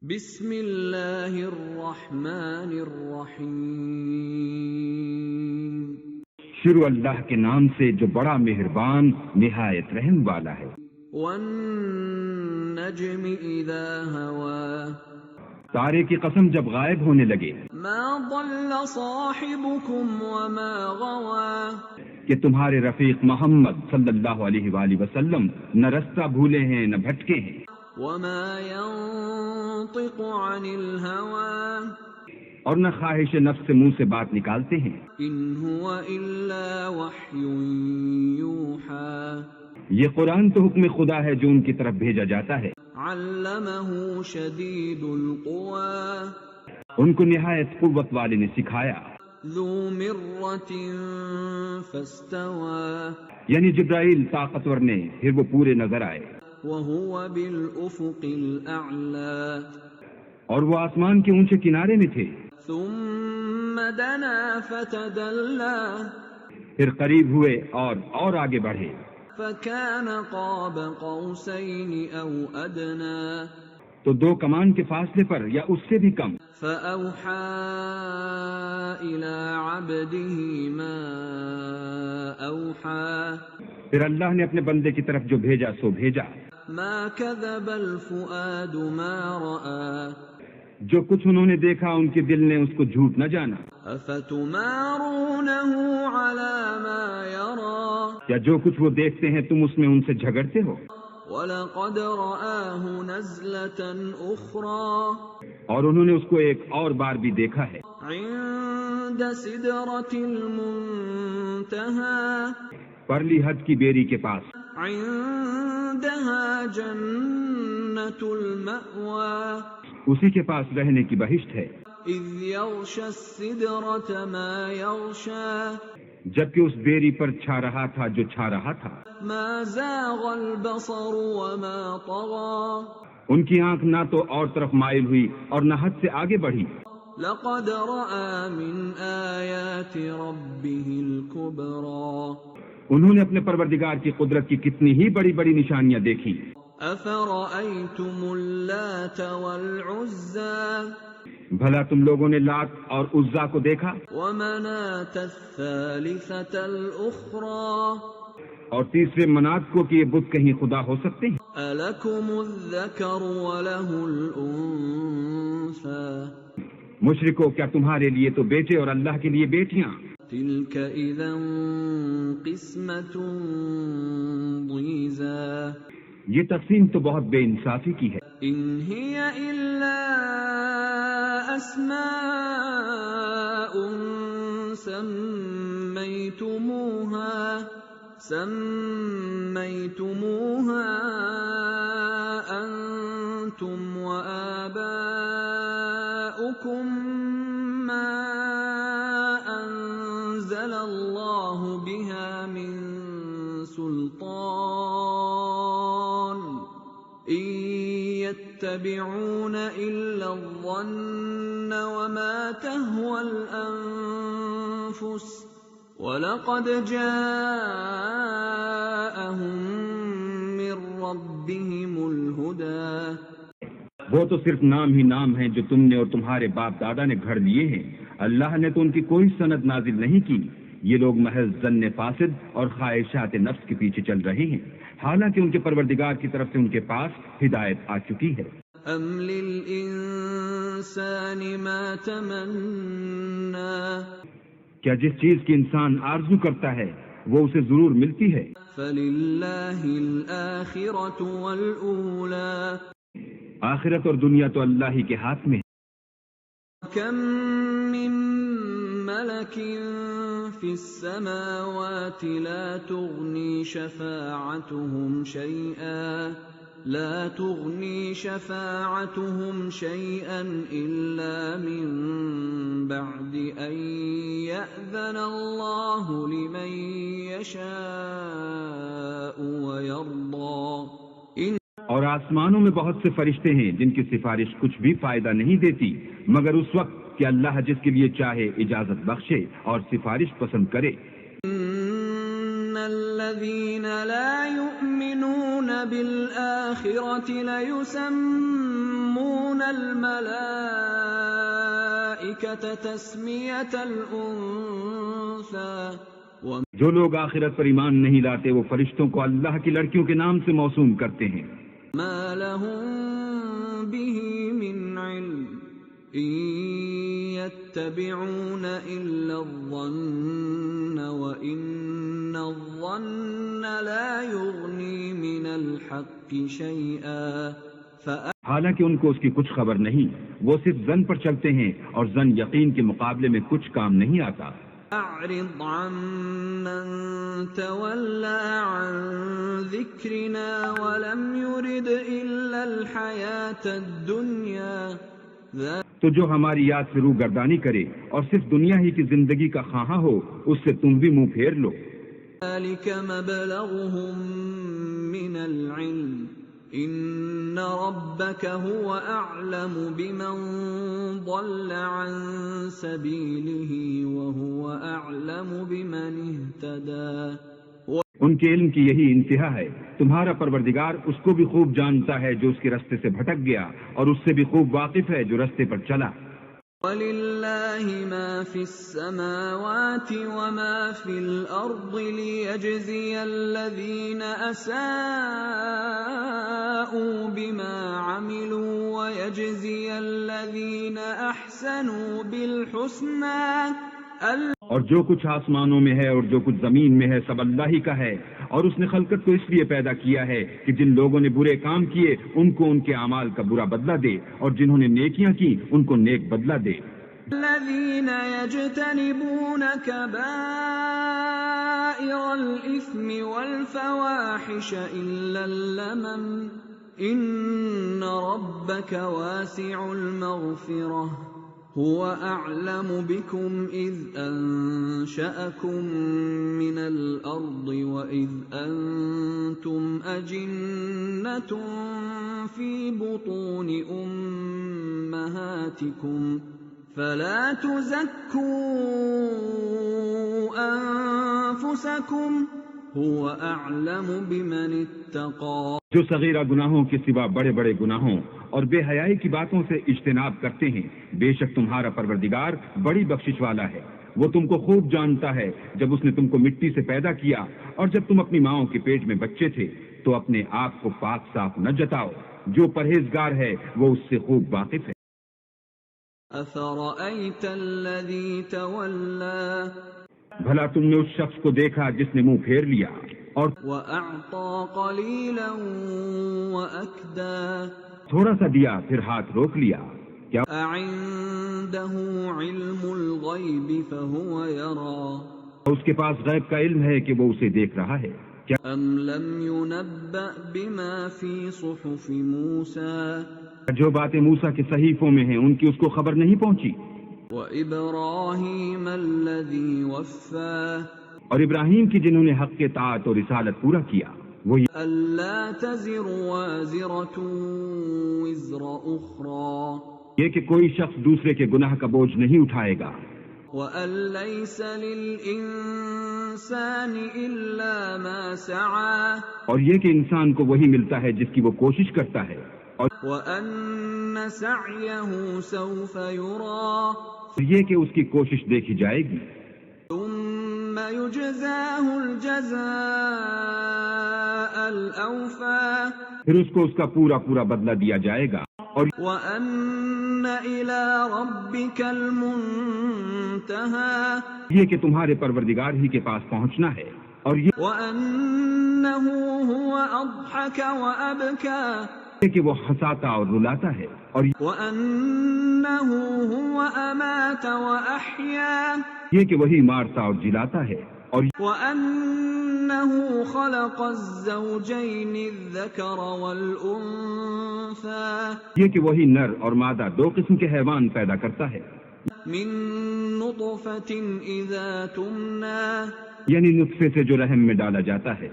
بسم اللہ الرحمن الرحیم۔ شروع اللہ کے نام سے جو بڑا مہربان نہایت رحم والا ہے۔ والنجم اذا ہوا، تارے کی قسم جب غائب ہونے لگے۔ ما ضل صاحبکم وما غوا، کہ تمہارے رفیق محمد صلی اللہ علیہ وآلہ وسلم نہ رستہ بھولے ہیں نہ بھٹکے ہیں۔ وما ينطق عن الهوى، اور نہ خواہش نفس سے منہ سے بات نکالتے ہیں۔ ان هو الا وحی یوحى، یہ قرآن تو حکم خدا ہے جو ان کی طرف بھیجا جاتا ہے۔ علمہ شدید القوى، ان کو نہایت قوت والے نے سکھایا۔ ذو مرۃ فاستوى، یعنی جبرائیل طاقتور نے پھر وہ پورے نظر آئے۔ وهو بالافق الاعلى، اور وہ آسمان کے اونچے کنارے میں تھے۔ ثم دنا فتدلى، پھر قریب ہوئے اور آگے بڑھے۔ فكان قاب قوسين او ادنى، تو دو کمان کے فاصلے پر یا اس سے بھی کم۔ فأوحى إلى عبده ما أوحى، پھر اللہ نے اپنے بندے کی طرف جو بھیجا سو بھیجا۔ ما كذب الفؤاد ما رأى، جو کچھ انہوں نے دیکھا ان کے دل نے اس کو جھوٹ نہ جانا۔ أفتمارونه على ما يرى، یا جو کچھ وہ دیکھتے ہیں تم اس میں ان سے جھگڑتے ہو۔ وَلَقَدْ رَآهُ نَزْلَةً أُخْرَى، اور انہوں نے اس کو ایک اور بار بھی دیکھا ہے۔ عند سدرة المنتهى، پرلی حد کی بیری کے پاس۔ عندها جنة المأوى، اسی کے پاس رہنے کی بہشت ہے۔ إذ يغشى السدرة ما يغشى، جبکہ اس بیری پر چھا رہا تھا جو چھا رہا تھا۔ ما زاغ البصر وما طغى، ان کی آنکھ نہ تو اور طرف مائل ہوئی اور نہ حد سے آگے بڑھی۔ لقد رأى من آيات ربه الكبرى، انہوں نے اپنے پروردگار کی قدرت کی کتنی ہی بڑی بڑی نشانیاں دیکھی۔ أفرأيتم اللات والعزى، بھلا تم لوگوں نے لات اور عزا کو دیکھا؟ ومناة الثالثة الأخرى، اور تیسرے منات کو کہ یہ بت کہیں خدا ہو سکتے ہیں؟ ألكم الذكر وله الأنثى، مشرکو کیا تمہارے لیے تو بیٹے اور اللہ کے لیے بیٹیاں؟ تلك إذا قسمة ضيزى، یہ تقسیم تو بہت بے انصافی کی ہے۔ إن هي إلا أسماء سميتموها أنتم وآباؤكم ما أنزل الله بها من سلطان، إن يتبعون إلا الظن وما تهوى الأنفس، وَلَقَدْ جَاءَهُم مِّن رَّبِّهِمُ الْهُدَىٰ، وہ تو صرف نام ہی نام ہیں جو تم نے اور تمہارے باپ دادا نے گھڑ لیے ہیں۔ اللہ نے تو ان کی کوئی سند نازل نہیں کی۔ یہ لوگ محض ظن فاسد اور خواہشات نفس کے پیچھے چل رہے ہیں، حالانکہ ان کے پروردگار کی طرف سے ان کے پاس ہدایت آ چکی ہے۔ أَمْ لِلْإِنسَانِ مَا تَمَنَّىٰ، کیا جس چیز کی انسان آرزو کرتا ہے وہ اسے ضرور ملتی ہے۔ فَلِلَّهِ الْآخِرَةُ وَالْأُولَىٰ، آخرت اور دنیا تو اللہ ہی کے ہاتھ میں ہے۔ كَم مِّن مَّلَكٍ فِي السَّمَاوَاتِ لَا تُغْنِي شَفَاعَتُهُمْ شَيْئًا إِلَّا مِن بَعْدِ أَن يَأْذَنَ اللَّهُ لِمَن يَشَاءُ وَيَرْضَىٰ۔ اور آسمانوں میں بہت سے فرشتے ہیں جن کی سفارش کچھ بھی فائدہ نہیں دیتی مگر اس وقت کہ اللہ جس کے لیے چاہے اجازت بخشے اور سفارش پسند کرے۔ الذين لا يؤمنون بالآخرة ليسمون يسمون الملائكة تسمية الأنثى جو لوگ آخرت پر ایمان نہیں لاتے وہ فرشتوں کو اللہ کی لڑکیوں کے نام سے موسوم کرتے ہیں. ما لهم به من علم إن يتبعون إلا الظن وإن الظن لا يغني من الحق شيئا. حالانکہ ان کو اس کی کچھ خبر نہیں، وہ صرف ظن پر چلتے ہیں اور ظن یقین کے مقابلے میں کچھ کام نہیں آتا. أعرض عمن تولى عن ذكرنا ولم يرد إلا الحياة الدنيا. تو جو ہماری یاد سے روح گردانی کرے اور صرف دنیا ہی کی زندگی کا خواہاں ہو، اس سے تم بھی منہ پھیر لو. ذلك مبلغهم من العلم إن ربك هو أعلم بمن ضل عن سبيله وهو أعلم بمن اهتدى. ان کے علم کی یہی انتہا ہے. تمہارا پروردگار اس کو بھی خوب جانتا ہے جو اس کے رستے سے بھٹک گیا، اور اس سے بھی خوب واقف ہے جو رستے پر چلا. وَلِلَّهِ مَا فِي السَّمَاوَاتِ وَمَا فِي الْأَرْضِ لِيَجْزِيَ الَّذِينَ أَسَاءُوا بِمَا عَمِلُوا وَيَجْزِيَ الَّذِينَ أَحْسَنُوا بِالْحُسْنَى. اور جو کچھ آسمانوں میں ہے اور جو کچھ زمین میں ہے سب اللہ ہی کا ہے، اور اس نے خلقت کو اس لیے پیدا کیا ہے کہ جن لوگوں نے برے کام کیے ان کو ان کے اعمال کا برا بدلہ دے، اور جنہوں نے نیکیاں کی ان کو نیک بدلہ دے. الذين يجتنبون كبائر الإثم والفواحش إلا اللمم إن ربك واسع المغفرة هو أعلم بكم إذ أنشأكم من الأرض وإذ أنتم أجنة في بطون أمهاتكم فلا تزكوا أنفسكم هو أعلم بمن اتقى. جو صغیرہ گناہوں کے سوا بڑے بڑے گناہوں اور بے حیائی کی باتوں سے اجتناب کرتے ہیں، بے شک تمہارا پروردگار بڑی بخشش والا ہے. وہ تم کو خوب جانتا ہے. جب اس نے تم کو مٹی سے پیدا کیا اور جب تم اپنی ماؤں کے پیٹ میں بچے تھے تو اپنے آپ کو پاک صاف نہ جتاؤ. جو پرہیزگار ہے وہ اس سے خوب واقف ہے. أَفَرَأَيْتَ الَّذِي تَوَلَّى. بھلا تم نے اس شخص کو دیکھا جس نے منہ پھیر لیا اور وَأَعْطَى قَلِيلًا وَأَكْدَى. تھوڑا سا دیا پھر ہاتھ روک لیا. کیا أَعِندَهُ عِلْمُ الْغَيْبِ فَهُوَ يَرَى. اس کے پاس غیب کا علم ہے کہ وہ اسے دیکھ رہا ہے؟ کیا أَمْ لَمْ يُنَبَّأْ بِمَا فِي صُحُفِ مُوسَى. جو باتیں موسیٰ کے صحیفوں میں ہیں ان کی اس کو خبر نہیں پہنچی؟ وَإِبْرَاهِيمَ الَّذِي وَفَّى. اور ابراہیم کی جنہوں نے حق کے طاعت اور رسالت پورا کیا. وہی أَلَّا تَزِرُ وَازِرَةٌ وِزْرَ أُخْرَى. یہ کہ کوئی شخص دوسرے کے گناہ کا بوجھ نہیں اٹھائے گا. وَأَن لَّيْسَ لِلْإِنسَانِ إِلَّا مَا سَعَى. اور یہ کہ انسان کو وہی ملتا ہے جس کی وہ کوشش کرتا ہے. اور وَأَنَّ سَعْيَهُ سَوْفَ يُرَى. یہ کہ اس کی کوشش دیکھی جائے گی. ثُمَّ يُجْزَاهُ الْجَزَاءَ الْأَوْفَى. پھر اس کو اس کا پورا پورا بدلہ دیا جائے گا. اور وَأَنَّ إِلَى رَبِّكَ الْمُنتَهَى. یہ کہ تمہارے پروردگار ہی کے پاس پہنچنا ہے. اور وَأَنَّهُ هُوَ أَضْحَكَ وَأَبْكَى. یہ کہ وہ ہنساتا اور رلاتا ہے. اور وَأَنَّهُ هُوَ أَمَاتَ وَأَحْيَا. یہ کہ وہی مارتا اور جلاتا ہے. اور وَأَنَّهُ خَلَقَ الزَّوْجَيْنِ الذَّكَرَ وَالْأُنثَى. یہ کہ وہی نر اور مادہ دو قسم کے حیوان پیدا کرتا ہے. مِن نُطْفَةٍ إِذَا تُمْنَى. یعنی نطفے سے جو رحم میں ڈالا جاتا ہے.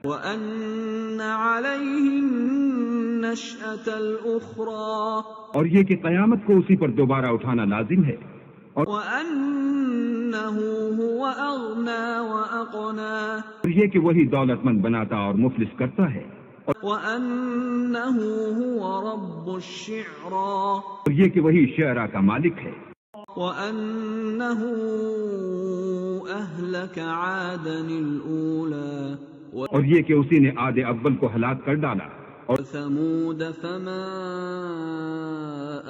وَأَنَّ عَلَيْهِ النَّشْأَةَ الْأُخْرَى. اور یہ کہ قیامت کو اسی پر دوبارہ اٹھانا لازم ہے. اور وَأَنَّهُ هُوَ أَغْنَى وَأَقْنَى. یہ کہ وہی دولت مند بناتا اور مفلس کرتا ہے. وَأَنَّهُ هُوَ رَبُّ الشِّعْرَىٰ اور یہ کہ وہی شعرا کا مالک ہے. وَأَنَّهُ أَهْلَكَ عَادًا الْأُولَىٰ اور یہ کہ اسی نے عاد اول کو ہلاک کر ڈالا. اور وَثَمُودَ فَمَا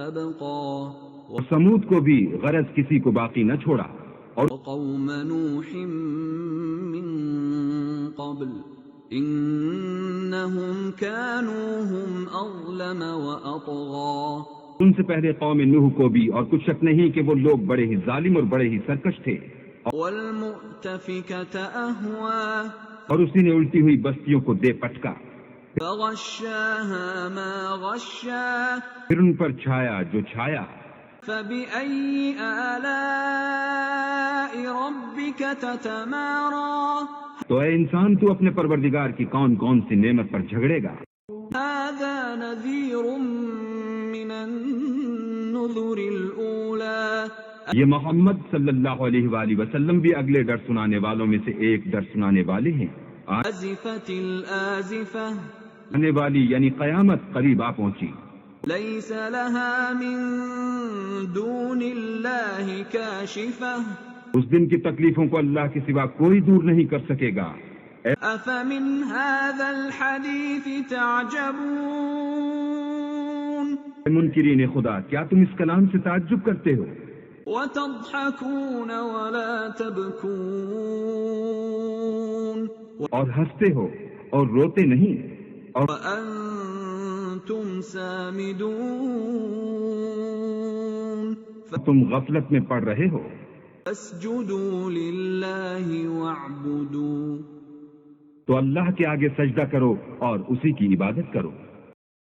أَبْقَىٰ سمود کو بھی غرض کسی کو باقی نہ چھوڑا. اور وَقَوْمَ نُوحٍ مِّن قَبْلُ إِنَّهُمْ كَانُوا هُمْ أَظْلَمَ وَأَطْغَىٰ ان سے پہلے قوم نوح کو بھی، اور کچھ شک نہیں کہ وہ لوگ بڑے ہی ظالم اور بڑے ہی سرکش تھے. وَالْمُؤْتَفِكَةَ أَهْوَىٰ اور اسی نے الٹی ہوئی بستیوں کو دے پٹکا. فَغَشَّاهَا مَا غَشَّىٰ پھر ان پر چھایا جو چھایا. فَبِأَيِّ آلَاءِ رَبِّكَ تَتَمَارَىٰ تو اے انسان تو اپنے پروردگار کی کون کون سی نعمت پر جھگڑے گا. هَٰذَا نَذِيرٌ مِّنَ النُّذُرِ الْأُولَىٰ یہ محمد صلی اللہ علیہ وآلہ وسلم بھی اگلے ڈر سنانے والوں میں سے ایک ڈر سنانے والے ہیں. آزفت الآزفة آنے والی یعنی قیامت قریب آ پہنچی. ليس لها من دون الله كاشفة اس دن کی تکلیفوں کو اللہ کے سوا کوئی دور نہیں کر سکے گا. أفمن هذا الحديث تعجبون منکرین خدا، کیا تم اس کلام سے تعجب کرتے ہو؟ وتضحكون ولا تبكون اور ہنستے ہو اور روتے نہیں. اور وأنتم سامدون تم غفلت میں پڑ رہے ہو. فاسجدوا لله واعبدوا تو اللہ کے آگے سجدہ کرو اور اسی کی عبادت کرو.